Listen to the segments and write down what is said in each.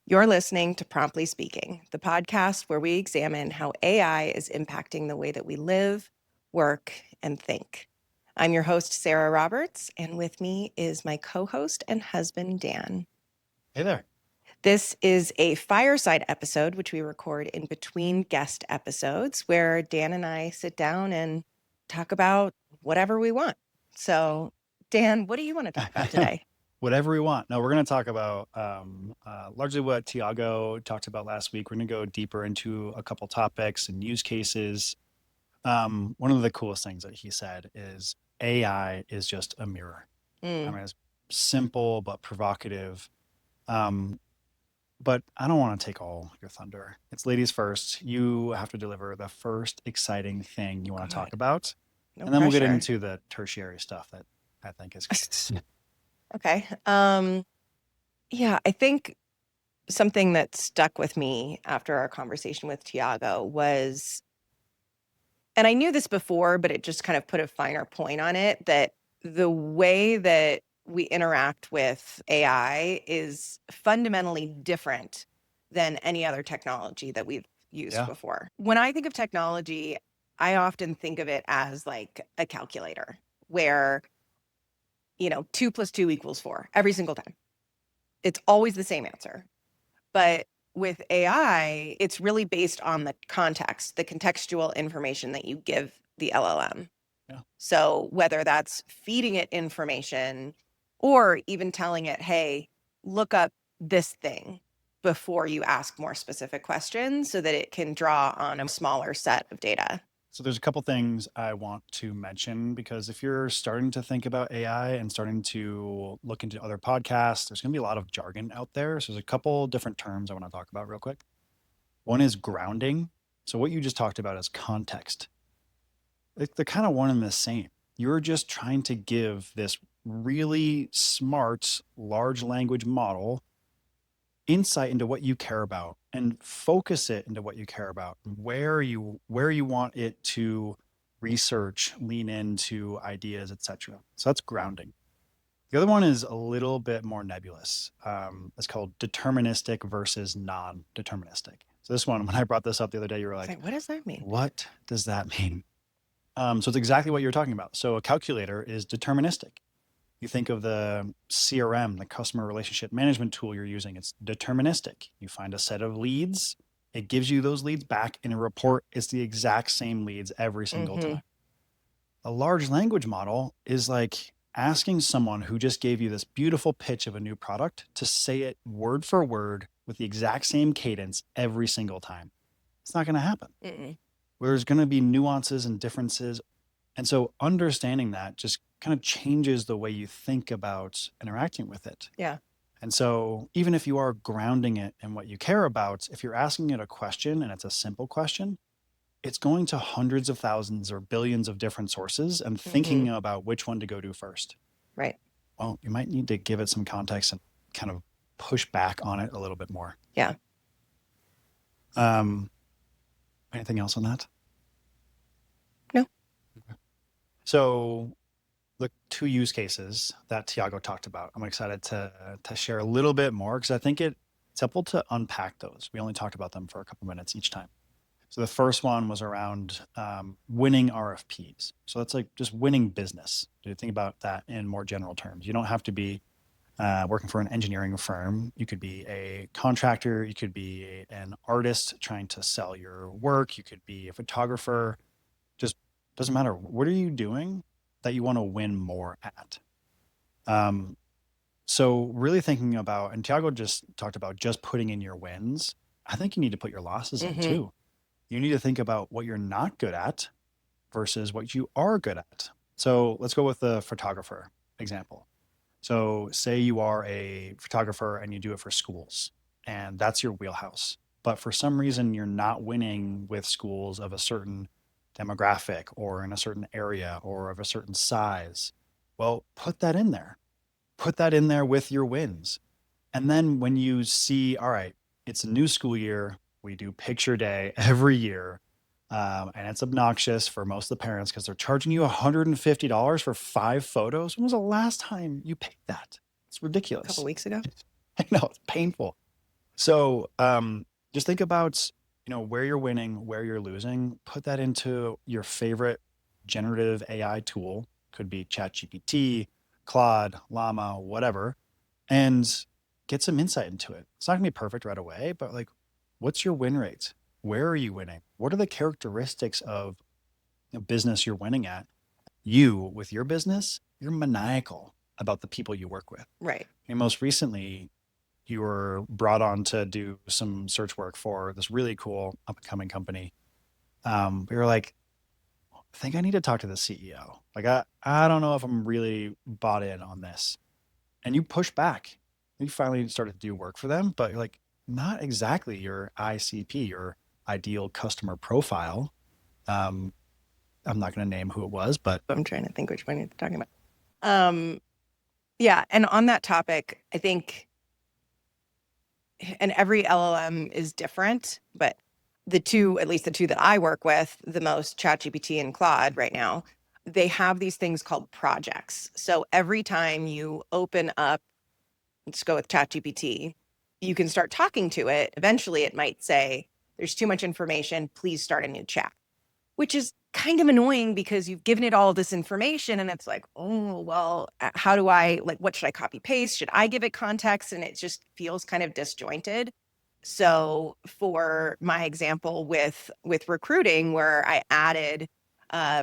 You're listening to Promptly Speaking, the podcast where we examine how AI is impacting the way that we live, work, and think. I'm your host, Sarah Roberts, and with me is my co-host and husband, Dan. Hey there. This is a fireside episode, which we record in between guest episodes, where Dan and I sit down and talk about whatever we want. So, Dan, what do you want to talk about today? Whatever we want. No, we're going to talk about largely what Tiago talked about last week. We're going to go deeper into a couple topics and use cases. One of the coolest things that he said is AI is just a mirror. I mean, it's simple but provocative. But I don't want to take all your thunder. It's ladies first. You have to deliver the first exciting thing you want to talk about. No and then we'll get pressure. into the tertiary stuff that I think is cool. Okay. Yeah, I think something that stuck with me after our conversation with Tiago was, and I knew this before, but it just kind of put a finer point on it, that the way that we interact with AI is fundamentally different than any other technology that we've used Yeah. before. When I think of technology, I often think of it as like a calculator where 2 + 2 = 4 every single time. It's always the same answer. But with AI, it's really based on the context, the contextual information that you give the LLM. Yeah. So whether that's feeding it information or even telling it, hey, look up this thing before you ask more specific questions so that it can draw on a smaller set of data. So there's a couple things I want to mention, because if you're starting to think about AI and starting to look into other podcasts, there's going to be a lot of jargon out there. So there's a couple different terms I want to talk about real quick. One is grounding. So what you just talked about is context. They're kind of one and the same. You're just trying to give this really smart large language model insight into what you care about and focus it into what you care about, where you want it to research, lean into ideas, etc. So that's grounding. The other one is a little bit more nebulous. It's called deterministic versus non-deterministic. So this one, when I brought this up the other day, you were like, what does that mean? What does that mean? So it's exactly what you're talking about. So a calculator is deterministic. You think of the CRM, the customer relationship management tool you're using, it's deterministic. You find a set of leads, it gives you those leads back in a report. It's the exact same leads every single time. A large language model is like asking someone who just gave you this beautiful pitch of a new product to say it word for word with the exact same cadence every single time. It's not going to happen. There's going to be nuances and differences. And so understanding that just kind of changes the way you think about interacting with it. Yeah. And so even if you are grounding it in what you care about, if you're asking it a question and it's a simple question, it's going to hundreds of thousands or billions of different sources and thinking about which one to go to first. Right. Well, you might need to give it some context and kind of push back on it a little bit more. Yeah. Anything else on that? No. Okay. So the two use cases that Tiago talked about, I'm excited to share a little bit more because I think it's helpful to unpack those. We only talked about them for a couple minutes each time. So the first one was around winning RFPs. So that's like just winning business. You think about that in more general terms. You don't have to be working for an engineering firm. You could be a contractor. You could be an artist trying to sell your work. You could be a photographer. Just doesn't matter. What are you doing that you want to win more at? So really thinking about, and Tiago just talked about just putting in your wins. I think you need to put your losses in too. You need to think about what you're not good at versus what you are good at. So let's go with the photographer example. So say you are a photographer and you do it for schools and that's your wheelhouse. But for some reason, you're not winning with schools of a certain demographic or in a certain area or of a certain size. Well, put that in there. Put that in there with your wins. And then when you see, all right, it's a new school year, we do picture day every year. And it's obnoxious for most of the parents because they're charging you $150 for 5 photos. When was the last time you paid that? It's ridiculous. A couple weeks ago. I know, it's painful. So just think about, where you're winning, where you're losing. Put that into your favorite generative AI tool. Could be ChatGPT, Claude, Llama, whatever, and get some insight into it. It's not gonna be perfect right away, but like, what's your win rate? Where are you winning? What are the characteristics of a business you're winning at? You, with your business, you're maniacal about the people you work with. Right. And most recently, you were brought on to do some search work for this really cool up and coming company. We were like, I think I need to talk to the CEO. Like, I don't know if I'm really bought in on this. And you push back. You finally started to do work for them, but you're like, not exactly your ICP, your ideal customer profile. Um, I'm not going to name who it was, but I'm trying to think which one you're talking about. Yeah, and on that topic, I think, and every LLM is different, but the two, at least the two that I work with the most, ChatGPT and Claude right now, they have these things called projects. So every time you open up, let's go with ChatGPT, you can start talking to it. Eventually, it might say, there's too much information. Please start a new chat, which is kind of annoying because you've given it all this information and it's like, oh, well, how do I, like, what should I copy paste? Should I give it context? And it just feels kind of disjointed. So for my example with recruiting, where I added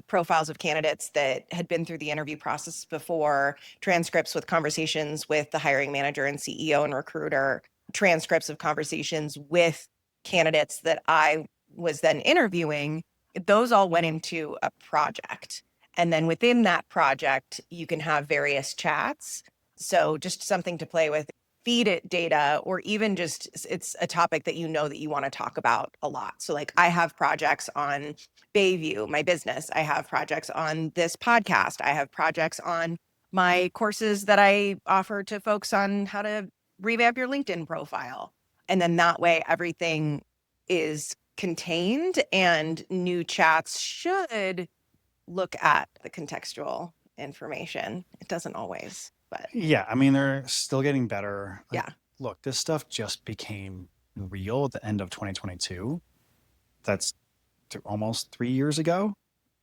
profiles of candidates that had been through the interview process before, transcripts with conversations with the hiring manager and CEO and recruiter, transcripts of conversations with candidates that I was then interviewing, those all went into a project. And then within that project, you can have various chats. So just something to play with, feed it data, or even just it's a topic that you know that you want to talk about a lot. So like I have projects on Bayview, my business. I have projects on this podcast. I have projects on my courses that I offer to folks on how to revamp your LinkedIn profile. And then that way everything is contained and new chats should look at the contextual information. It doesn't always, but yeah, I mean, they're still getting better. Like, yeah. look, this stuff just became real at the end of 2022. That's almost 3 years ago.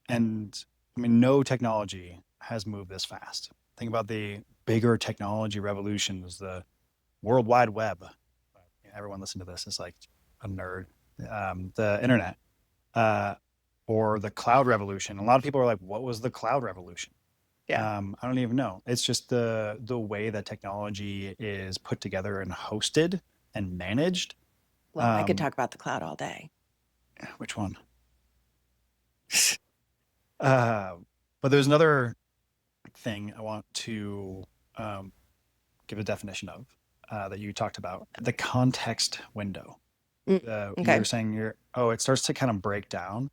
And I mean, no technology has moved this fast. Think about the bigger technology revolutions, the World Wide Web. Everyone listen to this is like a nerd. The internet, uh, or the cloud revolution. A lot of people are like, "What was the cloud revolution?" Yeah. I don't even know. It's just the way that technology is put together and hosted and managed. Well, I could Um, talk about the cloud all day. which one? uh, but there's another thing I want to um, give a definition of that you talked about the context window. Mm, You were okay. saying it starts to kind of break down.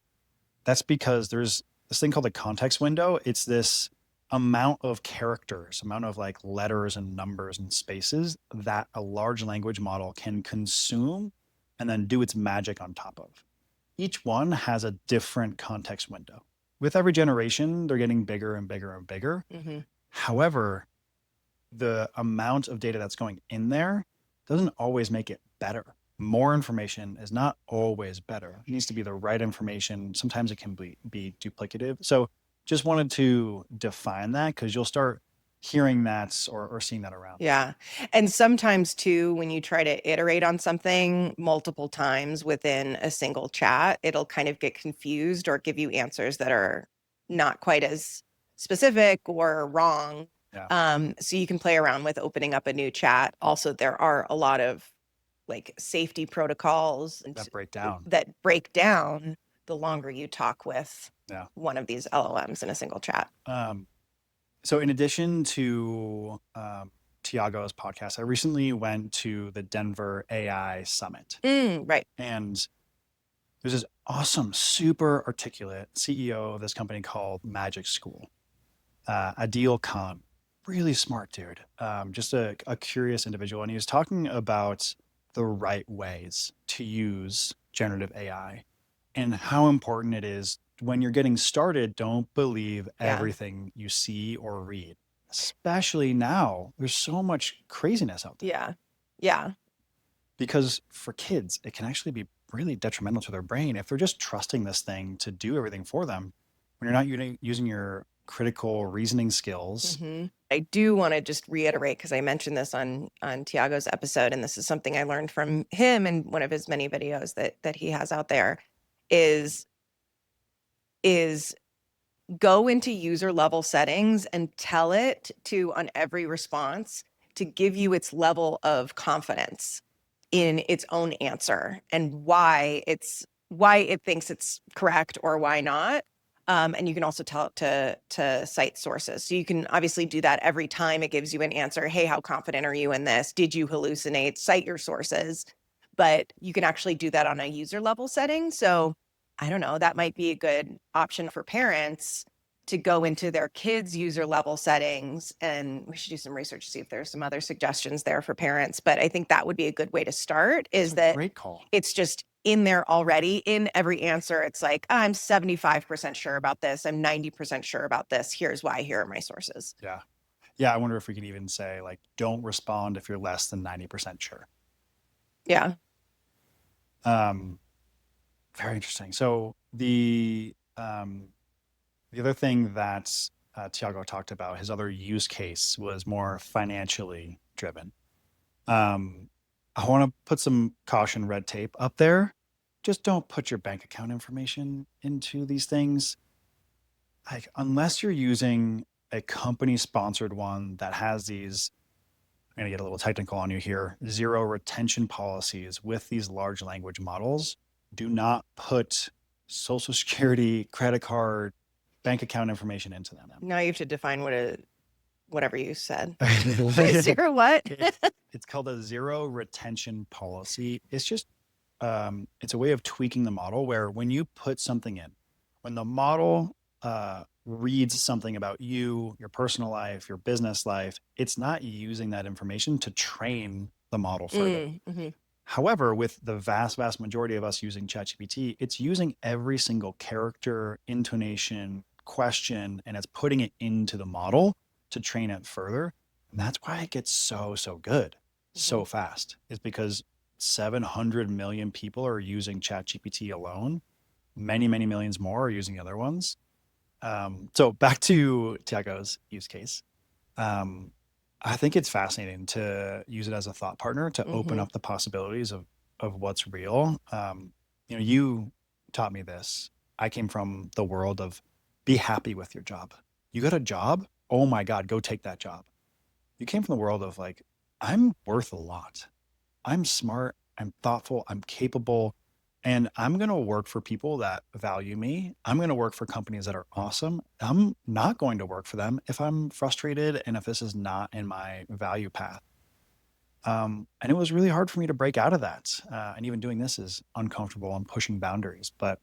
That's because there's this thing called the context window. It's this amount of characters, amount of like letters and numbers and spaces that a large language model can consume and then do its magic on top of. Each one has a different context window. With every generation, they're getting bigger and bigger and bigger. Mm-hmm. However, the amount of data that's going in there doesn't always make it better. More information is not always better. It needs to be the right information. Sometimes it can be duplicative. So just wanted to define that because you'll start hearing that or seeing that around. Yeah. And sometimes too, when you try to iterate on something multiple times within a single chat, it'll kind of get confused or give you answers that are not quite as specific or wrong. Yeah. So you can play around with opening up a new chat. Also, there are a lot of like safety protocols That break down. that break down the longer you talk with Yeah. one of these LLMs in a single chat. So in addition to Tiago's podcast, I recently went to the Denver AI Summit. Right. And there's this awesome, super articulate CEO of this company called Magic School, Adil Khan. Really smart dude, just a curious individual. And he was talking about the right ways to use generative AI and how important it is when you're getting started. Don't believe Yeah. everything you see or read, especially now. There's so much craziness out there. Yeah. Yeah. because for kids, it can actually be really detrimental to their brain if they're just trusting this thing to do everything for them when you're not using your critical reasoning skills. I do want to just reiterate, because I mentioned this on Tiago's episode, and this is something I learned from him in one of his many videos that he has out there, is is go into user level settings and tell it to, on every response, to give you its level of confidence in its own answer and why it thinks it's correct or why not. And you can also tell it to cite sources. So you can obviously do that every time it gives you an answer. Hey, how confident are you in this? Did you hallucinate? Cite your sources. But you can actually do that on a user level setting. So I don't know, that might be a good option for parents to go into their kids' user level settings. And we should do some research to see if there's some other suggestions there for parents. But I think that would be a good way to start, is that Great call. it's just in there already. In every answer, it's like, I'm 75% sure about this. I'm 90% sure about this. Here's why. Here are my sources. Yeah. Yeah. I wonder if we could even say, like, don't respond if you're less than 90% sure. Yeah. Very interesting. So the other thing that Tiago talked about, his other use case was more financially driven. I want to put some caution red tape up there. Just don't put your bank account information into these things. Like, unless you're using a company sponsored one that has these, I'm going to get a little technical on you here, zero retention policies with these large language models, do not put social security, credit card, bank account information into them. Now you have to define whatever you said. It's Zero what? called a zero retention policy. It's just, it's a way of tweaking the model where when you put something in, when the model reads something about you, your personal life, your business life, it's not using that information to train the model further. However, with the vast, vast majority of us using ChatGPT, it's using every single character, intonation, question, and it's putting it into the model to train it further. And that's why it gets so, so good so fast, is because 700 million people are using ChatGPT alone. Many, many millions more are using other ones. So back to Tiago's use case. I think it's fascinating to use it as a thought partner to open up the possibilities of what's real. You taught me this. I came from the world of be happy with your job. You got a job? Oh my God, go take that job. You came from the world of like, I'm worth a lot. I'm smart. I'm thoughtful. I'm capable. And I'm going to work for people that value me. I'm going to work for companies that are awesome. I'm not going to work for them if I'm frustrated and if this is not in my value path. And it was really hard for me to break out of that. And even doing this is uncomfortable and pushing boundaries. But,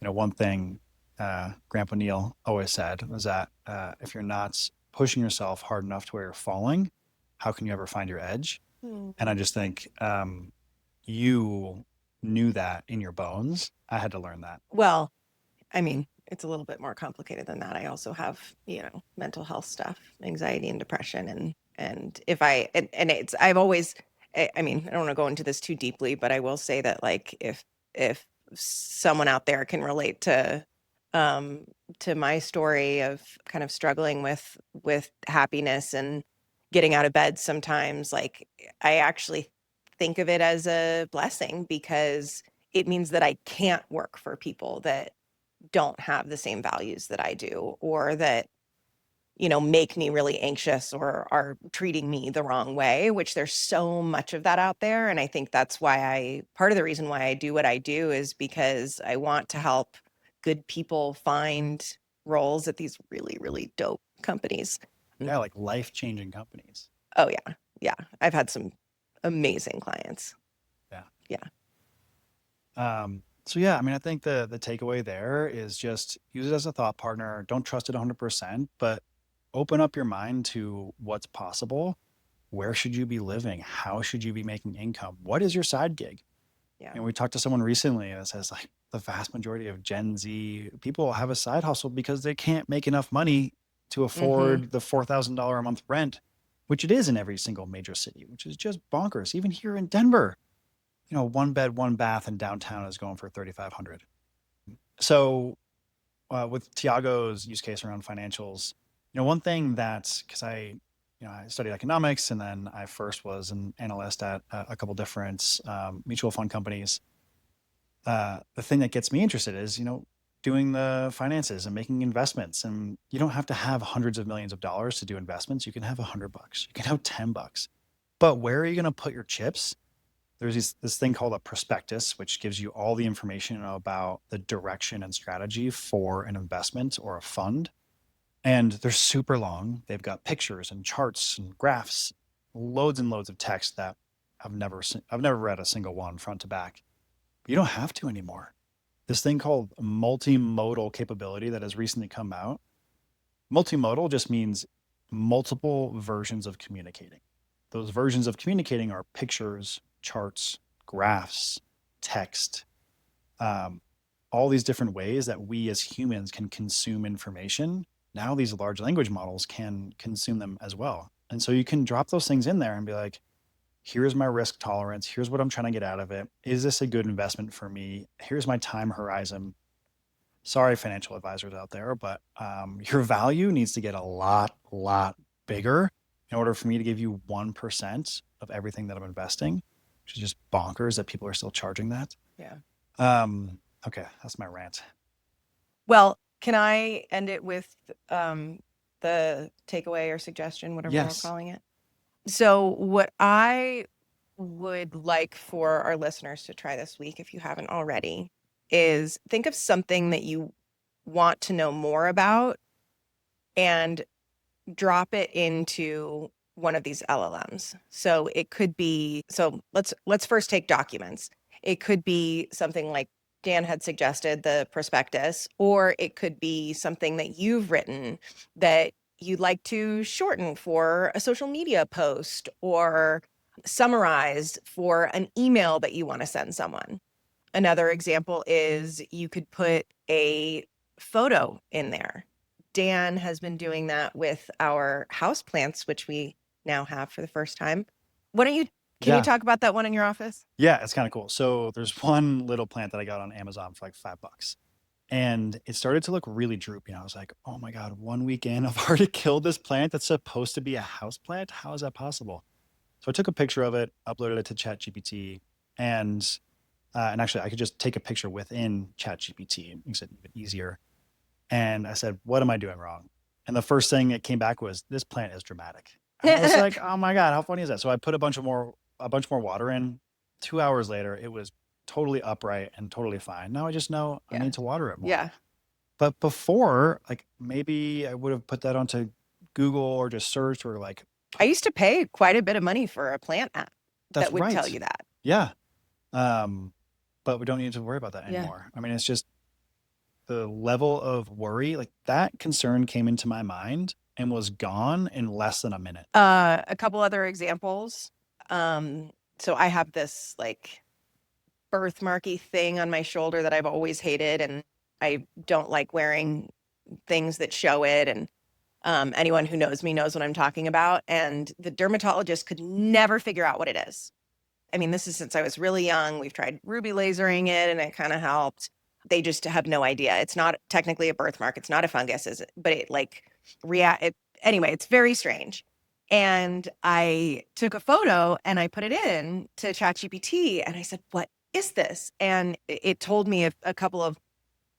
one thing Grandpa Neil always said was that if you're not pushing yourself hard enough to where you're falling, how can you ever find your edge? And I just think you knew that in your bones. I had to learn that. Well, I mean, it's a little bit more complicated than that. I also have, mental health stuff, anxiety and depression. And if and it's, I've always, I mean, I don't want to go into this too deeply, but I will say that, like, if someone out there can relate to my story of kind of struggling with happiness and getting out of bed sometimes, like, I actually think of it as a blessing, because it means that I can't work for people that don't have the same values that I do, or that, make me really anxious or are treating me the wrong way, which there's so much of that out there. And I think that's why part of the reason why I do what I do is because I want to help good people find roles at these really, really dope companies. Yeah, like life-changing companies. Oh yeah. Yeah. I've had some amazing clients. Yeah. Yeah. So yeah, I mean, I think the takeaway there is just use it as a thought partner. Don't trust it 100%, but open up your mind to what's possible. Where should you be living? How should you be making income? What is your side gig? Yeah. And we talked to someone recently that says, like, the vast majority of Gen Z people have a side hustle because they can't make enough money to afford the $4,000 a month rent, which it is in every single major city, which is just bonkers. Even here in Denver, one bed, one bath in downtown is going for 3,500. So with Tiago's use case around financials, one thing that's because I studied economics and then I first was an analyst at a couple different mutual fund companies. The thing that gets me interested is, doing the finances and making investments. And you don't have to have hundreds of millions of dollars to do investments. You can have $100. You can have $10. But where are you going to put your chips? There's this thing called a prospectus, which gives you all the information about the direction and strategy for an investment or a fund. And they're super long. They've got pictures and charts and graphs, loads and loads of text that I've never read a single one front to back. You don't have to anymore. This thing called multimodal capability that has recently come out. Multimodal just means multiple versions of communicating. Those versions of communicating are pictures, charts, graphs, text, all these different ways that we as humans can consume information. Now these large language models can consume them as well. And so you can drop those things in there and be like, here's my risk tolerance. Here's what I'm trying to get out of it. Is this a good investment for me? Here's my time horizon. Sorry, financial advisors out there, but your value needs to get a lot bigger in order for me to give you 1% of everything that I'm investing, which is just bonkers that people are still charging that. Yeah. Okay, that's my rant. Well, can I end it with the takeaway or suggestion, whatever we're Yes. calling it? So, what I would like for our listeners to try this week, if you haven't already, is think of something that you want to know more about and drop it into one of these LLMs. So it could be, so let's first take documents. It could be something like Dan had suggested, the prospectus, or it could be something that you've written that you'd like to shorten for a social media post or summarize for an email that you want to send someone. Another example is you could put a photo in there. Dan has been doing that with our house plants, which we now have for the first time. Why don't you, can you Yeah. talk about that one in your office? Yeah, it's kind of cool. So there's one little plant that I got on Amazon for like $5. And it started to look really droopy. And I was like, oh my God, one weekend I've already killed this plant that's supposed to be a house plant. How is that possible? So I took a picture of it, uploaded it to ChatGPT, and actually I could just take a picture within ChatGPT. It makes it even easier. And I said, what am I doing wrong? And the first thing that came back was, this plant is dramatic. And I was like, oh my God, how funny is that? So I put a bunch more water in. 2 hours later, it was totally upright and totally fine. Now I just know I Yeah. need to water it more. Yeah. But before, like maybe I would have put that onto Google or just search or like, I used to pay quite a bit of money for a plant app that's that would tell right. you that. Yeah. Um, but we don't need to worry about that Yeah. anymore. I mean, it's just the level of worry, like that concern came into my mind and was gone in less than a minute. A couple other examples. So I have this like birthmarky thing on my shoulder that I've always hated, and I don't like wearing things that show it. And anyone who knows me knows what I'm talking about. And the dermatologist could never figure out what it is. I mean, this is since I was really young. We've tried ruby lasering it, and it kind of helped. They just have no idea. It's not technically a birthmark. It's not a fungus, is it? But it like react. Anyway, it's very strange. And I took a photo and I put it in to ChatGPT, and I said, "What is this?" And it told me a couple of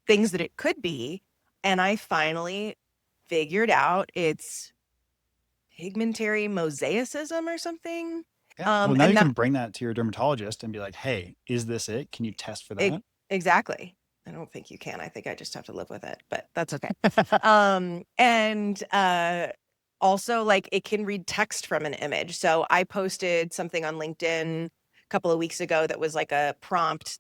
things that it could be. And I finally figured out it's pigmentary mosaicism or something. Yeah. Well, now And you that can bring that to your dermatologist and be like, hey, is this it? Can you test for it, that? exactly. I don't think you can. I think I just have to live with it, but that's okay. And also like it can read text from an image. So I posted something on LinkedIn a couple of weeks ago that was like a prompt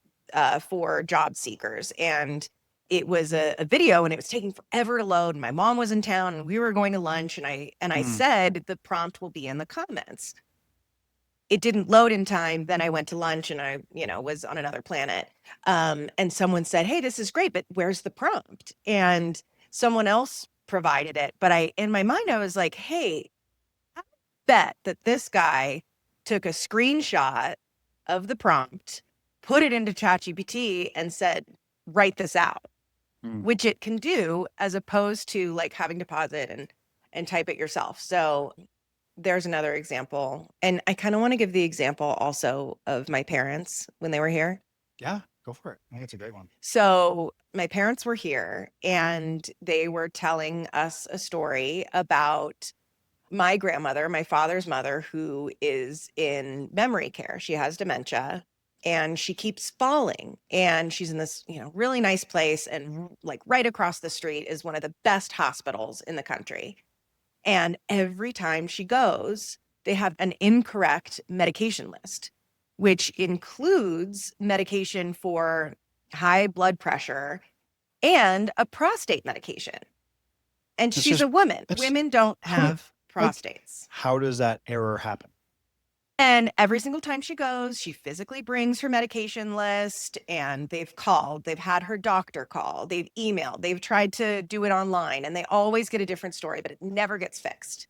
for job seekers, and it was a video, and it was taking forever to load. And my mom was in town, and we were going to lunch, and I Mm. said the prompt will be in the comments. It didn't load in time. Then I went to lunch, and I, was on another planet. And someone said, "Hey, this is great, but where's the prompt?" And someone else provided it. But in my mind, I was like, "Hey, I bet that this guy took a screenshot of the prompt put it into ChatGPT and said, write this out, which it can do, as opposed to like having to pause it and type it yourself. So there's another example. And I kind of want to give the example also of my parents when they were here. Yeah, go for it. I think it's a great one. So my parents were here and they were telling us a story about my grandmother, my father's mother, who is in memory care. She has dementia and she keeps falling. And she's in this, really nice place. And like right across the street is one of the best hospitals in the country. And every time she goes, they have an incorrect medication list, which includes medication for high blood pressure and a prostate medication. And It's she's just, a woman. it's Women don't how, have prostates. how does that error happen? And every single time she goes, she physically brings her medication list, and they've called, they've had her doctor call, they've emailed, they've tried to do it online, and they always get a different story, but it never gets fixed.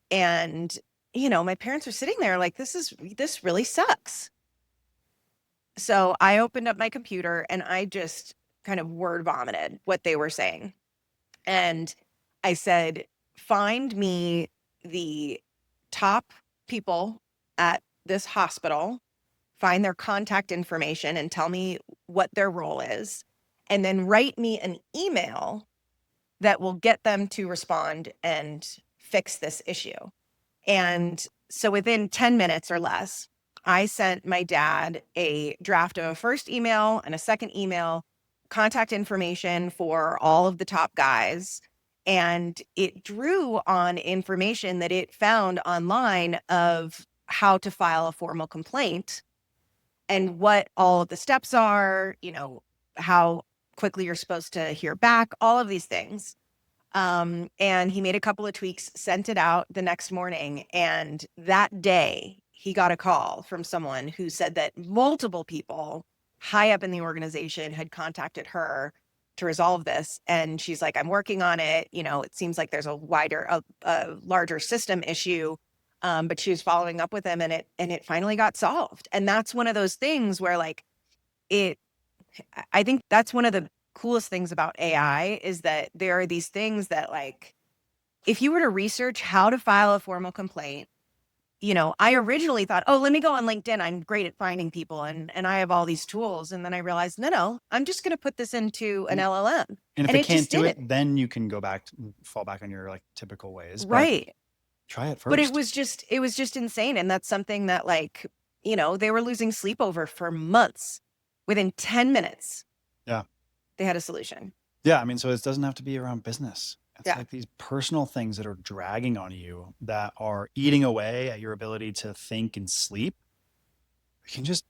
And, my parents are sitting there like, this really sucks. So I opened up my computer and I just kind of word vomited what they were saying. And I said, find me the top people at this hospital, find their contact information and tell me what their role is, and then write me an email that will get them to respond and fix this issue. And so within 10 minutes or less, I sent my dad a draft of a first email and a second email, contact information for all of the top guys. And it drew on information that it found online of how to file a formal complaint and what all of the steps are, how quickly you're supposed to hear back, all of these things. And he made a couple of tweaks, sent it out the next morning. And that day he got a call from someone who said that multiple people high up in the organization had contacted her to resolve this. And she's like, I'm working on it. It seems like there's a larger system issue. But she was following up with him and it finally got solved. And that's one of those things where I think that's one of the coolest things about AI is that there are these things that, like, if you were to research how to file a formal complaint, I originally thought, oh, let me go on LinkedIn. I'm great at finding people and I have all these tools. And then I realized, no, I'm just going to put this into an LLM. And if And it it can't just do did it, then you can go back and fall back on your like typical ways. But Right. try it first. But it was just insane. And that's something that, like, they were losing sleep over for months. Within 10 minutes. Yeah. They had a solution. Yeah. I mean, so it doesn't have to be around business. It's Yeah. like these personal things that are dragging on you that are eating away at your ability to think and sleep. You can just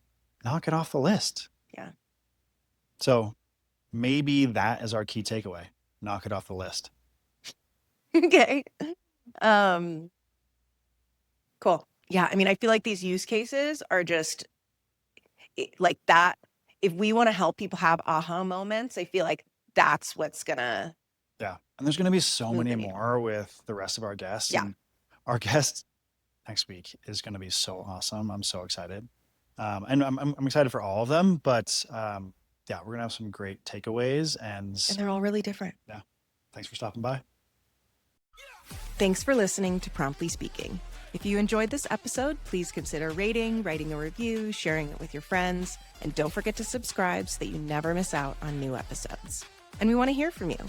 knock it off the list. Yeah. So maybe that is our key takeaway. Knock it off the list. Okay. Cool. Yeah. I mean, I feel like these use cases are just like that. If we want to help people have aha moments, I feel like that's what's gonna. Yeah. And there's going to be so Move many the needle. more with the rest of our guests. Yeah. And our guest next week is going to be so awesome. I'm so excited. And I'm excited for all of them, but yeah, we're going to have some great takeaways And they're all really different. Yeah. Thanks for stopping by. Thanks for listening to Promptly Speaking. If you enjoyed this episode, please consider rating, writing a review, sharing it with your friends, and don't forget to subscribe so that you never miss out on new episodes. And we want to hear from you.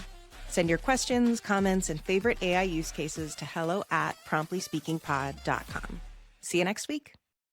Send your questions, comments, and favorite AI use cases to hello@promptlyspeakingpod.com. See you next week.